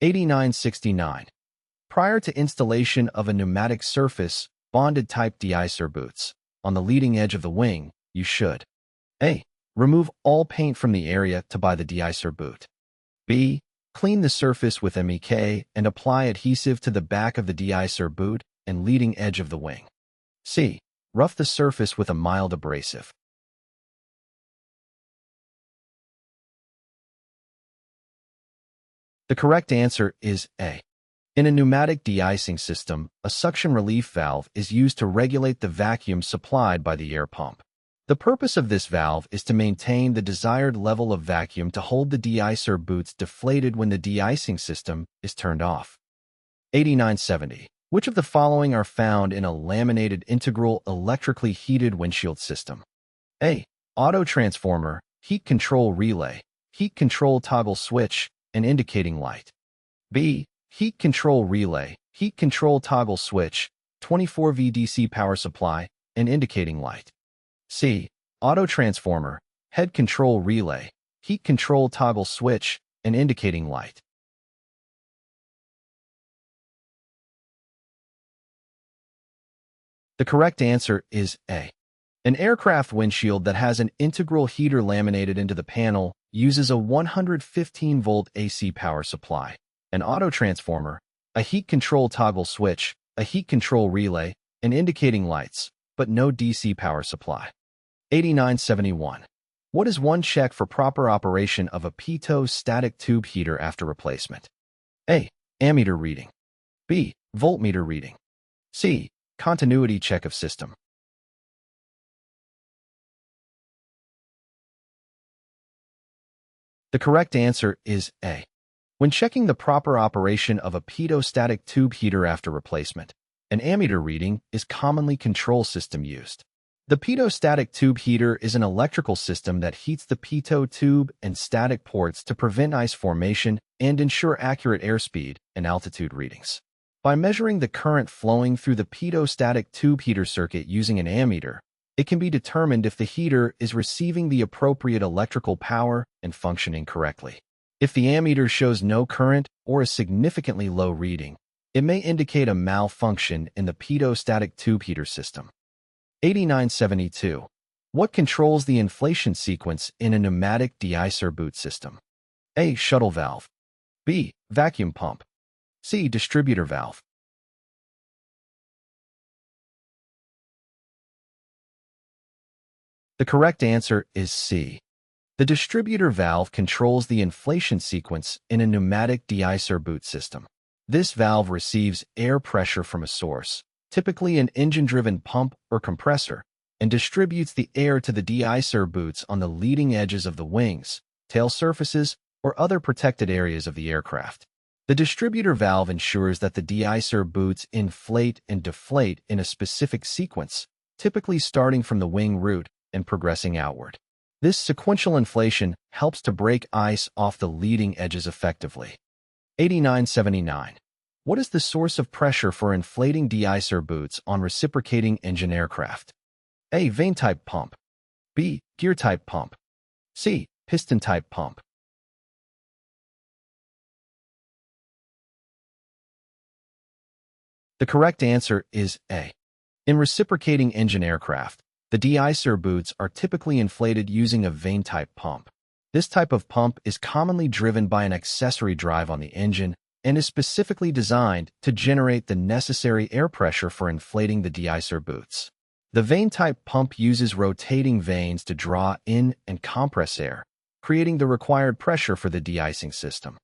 Q8969. Prior to installation of a pneumatic surface, bonded type Deicer boots, on the leading edge of the wing, you should A. Remove all paint from the area to buy the Deicer boot. B. Clean the surface with MEK and apply adhesive to the back of the Deicer boot and leading edge of the wing. C. Rough the surface with a mild abrasive. The correct answer is A. In a pneumatic de-icing system, a suction relief valve is used to regulate the vacuum supplied by the air pump. The purpose of this valve is to maintain the desired level of vacuum to hold the de-icer boots deflated when the de-icing system is turned off. Q8970. Which of the following are found in a laminated integral electrically heated windshield system? A. Autotransformer, heat control relay, heat control toggle switch, and indicating light. B. Heat control relay, heat control toggle switch, 24V DC power supply, and indicating light. C. Autotransformer, head control relay, heat control toggle switch, and indicating light. The correct answer is A. An aircraft windshield that has an integral heater laminated into the panel uses a 115-volt AC power supply, an autotransformer, a heat control toggle switch, a heat control relay, and indicating lights, but no DC power supply. Q8971. What is one check for proper operation of a pitot-static tube heater after replacement? A. Ammeter reading. B. Voltmeter reading. C. Continuity check of system. The correct answer is A. When checking the proper operation of a pitot-static tube heater after replacement, an ammeter reading is commonly control system used. The pitot-static tube heater is an electrical system that heats the pitot tube and static ports to prevent ice formation and ensure accurate airspeed and altitude readings. By measuring the current flowing through the pitot-static tube heater circuit using an ammeter, it can be determined if the heater is receiving the appropriate electrical power and functioning correctly. If the ammeter shows no current or a significantly low reading, it may indicate a malfunction in the pitot-static tube heater system. Q8972. What controls the inflation sequence in a pneumatic Deicer boot system? A. Shuttle valve. B. Vacuum pump. C. Distributor valve. The correct answer is C. The distributor valve controls the inflation sequence in a pneumatic Deicer boot system. This valve receives air pressure from a source, typically an engine-driven pump or compressor, and distributes the air to the Deicer boots on the leading edges of the wings, tail surfaces, or other protected areas of the aircraft. The distributor valve ensures that the Deicer boots inflate and deflate in a specific sequence, typically starting from the wing root and progressing outward. This sequential inflation helps to break ice off the leading edges effectively. Q8979. What is the source of pressure for inflating Deicer boots on reciprocating-engine aircraft? A. Vane-type pump. B. Gear-type pump. C. Piston-type pump. The correct answer is A. In reciprocating-engine aircraft, the Deicer boots are typically inflated using a vane-type pump. This type of pump is commonly driven by an accessory drive on the engine and is specifically designed to generate the necessary air pressure for inflating the Deicer boots. The vane-type pump uses rotating vanes to draw in and compress air, creating the required pressure for the de-icing system.